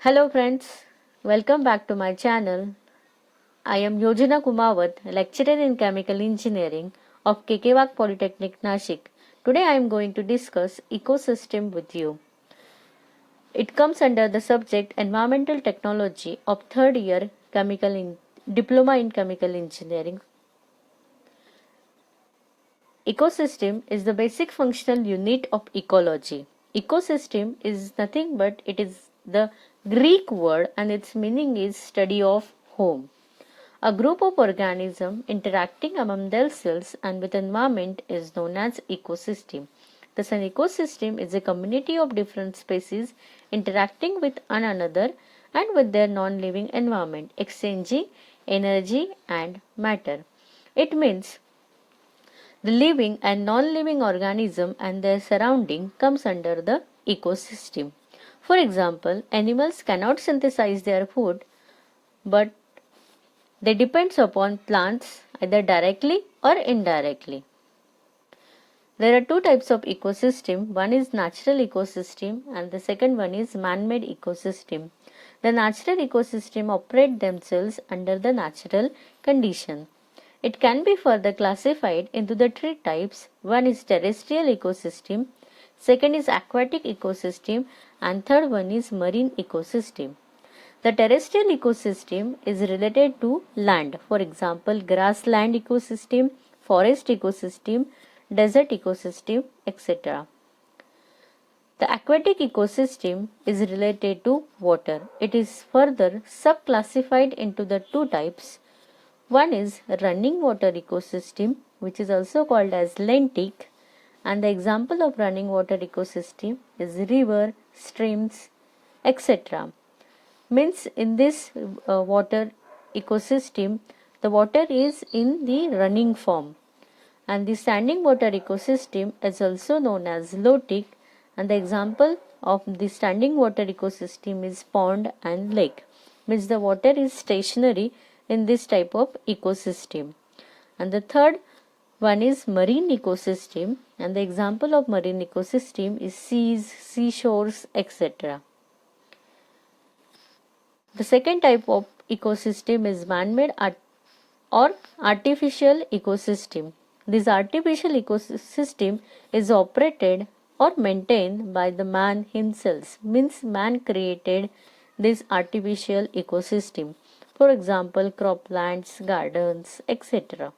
Hello friends, welcome back to my channel. I am Yojana Kumawat, lecturer in chemical engineering of Kekewak Polytechnic Nashik. Today I am going to discuss ecosystem with you. It comes under the subject environmental technology of third year diploma in chemical engineering. Ecosystem is the basic functional unit of ecology. Ecosystem is nothing but it is the Greek word and its meaning is study of home. A group of organisms interacting among themselves and with environment is known as ecosystem. Thus, an ecosystem is a community of different species interacting with one another and with their non-living environment, exchanging energy and matter. It means the living and non-living organism and their surrounding comes under the ecosystem. For example, animals cannot synthesize their food, but they depend upon plants either directly or indirectly. There are two types of ecosystem. One is natural ecosystem and the second one is man-made ecosystem. The natural ecosystem operate themselves under the natural condition. It can be further classified into the three types. One is terrestrial ecosystem, second is aquatic ecosystem and third one is marine ecosystem. The terrestrial ecosystem is related to land, for example, grassland ecosystem, forest ecosystem, desert ecosystem, etc. The aquatic ecosystem is related to water. It is further subclassified into the two types. One is running water ecosystem, which is also called as lentic, and the example of running water ecosystem is river, streams, etc. Means in this water ecosystem, the water is in the running form, and the standing water ecosystem is also known as lotic, and the example of the standing water ecosystem is pond and lake. Means the water is stationary in this type of ecosystem. And the third one is marine ecosystem, and the example of marine ecosystem is seas, seashores, etc. The second type of ecosystem is man-made or artificial ecosystem. This artificial ecosystem is operated or maintained by the man himself. Means man created this artificial ecosystem. For example, croplands, gardens, etc.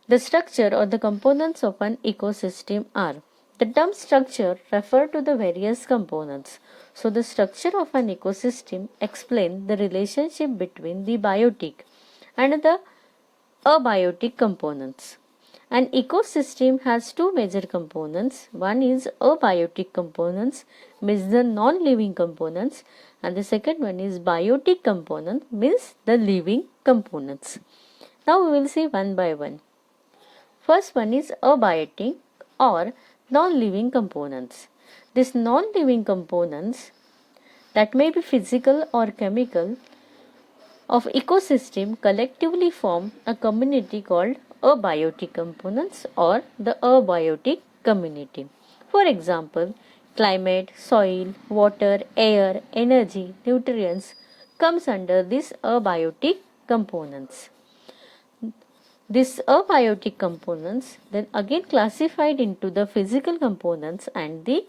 The structure or the components of an ecosystem are. The term structure refer to the various components. So the structure of an ecosystem explains the relationship between the biotic and the abiotic components. An ecosystem has two major components. One is abiotic components, means the non-living components, and the second one is biotic component, means the living components. Now we will see one by one. First one is abiotic or non-living components. These non-living components that may be physical or chemical of ecosystem collectively form a community called abiotic components or the abiotic community. For example, climate, soil, water, air, energy, nutrients comes under these abiotic components. These abiotic components then again classified into the physical components and the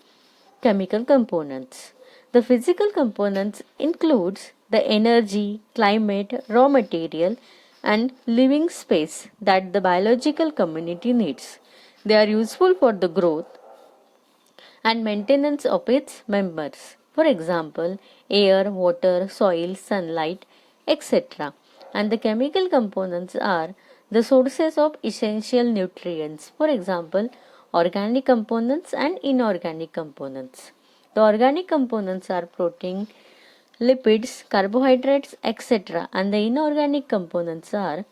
chemical components. The physical components includes the energy, climate, raw material and living space that the biological community needs. They are useful for the growth and maintenance of its members. For example, air, water, soil, sunlight, etc. And the chemical components are the sources of essential nutrients. For example, organic components and inorganic components. The organic components are protein, lipids, carbohydrates, etc. And the inorganic components are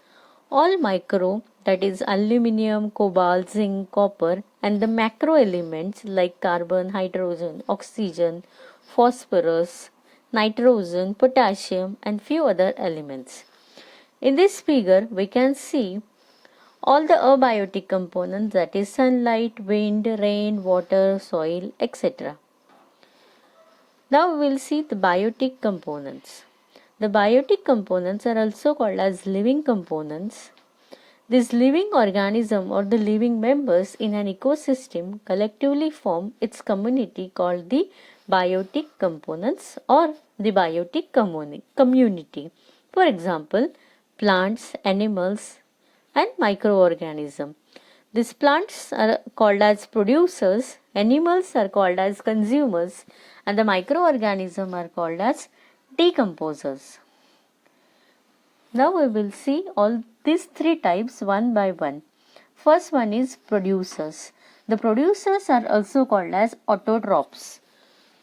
all micro, that is aluminium, cobalt, zinc, copper, and the macro elements like carbon, hydrogen, oxygen, phosphorus, nitrogen, potassium, and few other elements. In this figure, we can see all the abiotic components, that is sunlight, wind, rain, water, soil, etc. Now we will see the biotic components. The biotic components are also called as living components. These living organism or the living members in an ecosystem collectively form its community called the biotic components or the biotic community. For example, plants, animals, and microorganisms. These plants are called as producers, animals are called as consumers, and the microorganisms are called as decomposers. Now we will see all these three types one by one. First one is producers. The producers are also called as autotrophs.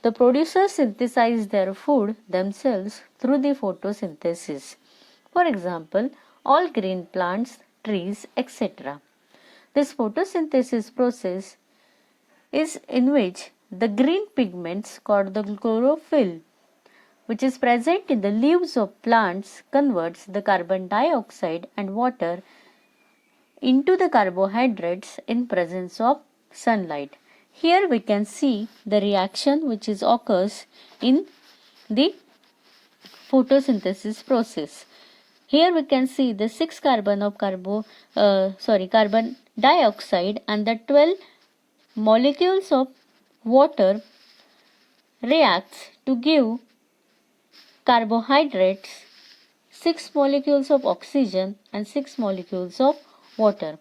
The producers synthesize their food themselves through the photosynthesis. For example, all green plants, trees, etc. This photosynthesis process is in which the green pigments called the chlorophyll, which is present in the leaves of plants, converts the carbon dioxide and water into the carbohydrates in presence of sunlight. Here we can see the reaction which is occurs in the photosynthesis process. Here we can see the 6 carbon of carbon dioxide and the 12 molecules of water reacts to give carbohydrates, 6 molecules of oxygen and 6 molecules of water,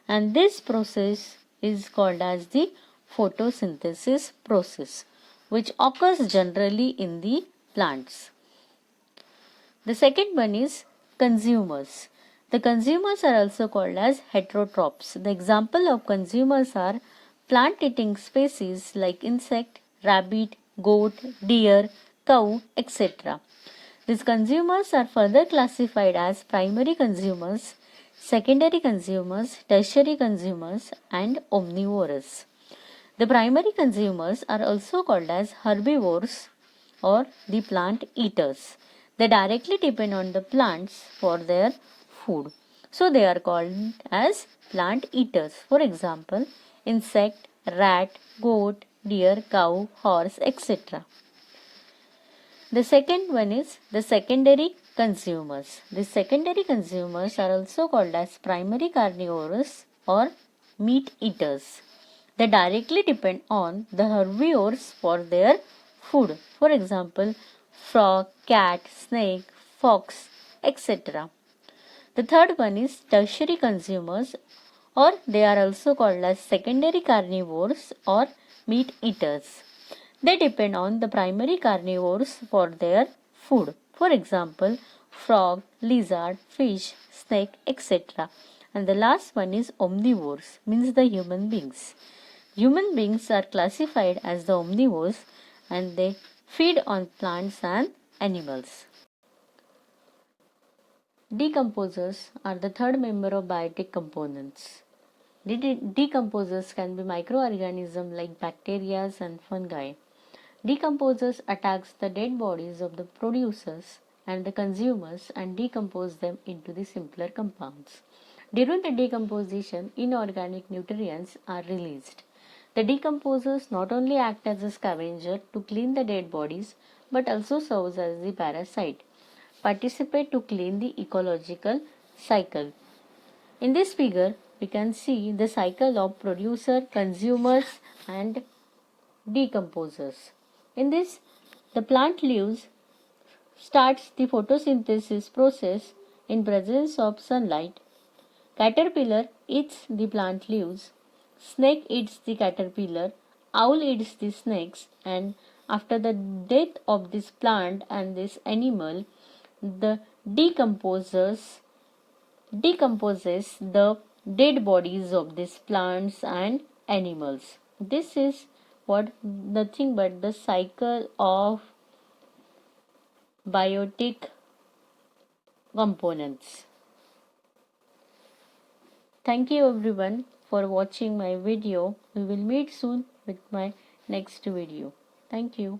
and this process is called as the photosynthesis process, which occurs generally in the plants. The second one is consumers. The consumers are also called as heterotrophs. The example of consumers are plant eating species like insect, rabbit, goat, deer, cow, etc. These consumers are further classified as primary consumers, secondary consumers, tertiary consumers, and omnivorous. The primary consumers are also called as herbivores or the plant eaters. They directly depend on the plants for their food. So they are called as plant eaters. For example, insect, rat, goat, deer, cow, horse, etc. The second one is the secondary consumers. The secondary consumers are also called as primary carnivores or meat eaters. They directly depend on the herbivores for their food. For example, frog, cat, snake, fox, etc. The third one is tertiary consumers, or they are also called as secondary carnivores or meat eaters. They depend on the primary carnivores for their food. For example, frog, lizard, fish, snake, etc. And the last one is omnivores, means the human beings. Human beings are classified as the omnivores and they feed on plants and animals. Decomposers are the third member of biotic components. Decomposers can be microorganisms like bacteria and fungi. Decomposers attacks the dead bodies of the producers and the consumers and decompose them into the simpler compounds. During the decomposition, inorganic nutrients are released. The decomposers not only act as a scavenger to clean the dead bodies but also serves as the parasite, participate to clean the ecological cycle. In this figure, we can see the cycle of producer, consumers and decomposers. In this, the plant leaves starts the photosynthesis process in presence of sunlight. Caterpillar eats the plant leaves. Snake eats the caterpillar. Owl eats the snakes. And after the death of this plant and this animal, the decomposes the dead bodies of these plants and animals. This is what nothing but the cycle of biotic components. Thank you everyone for watching my video. We will meet soon with my next video. Thank you.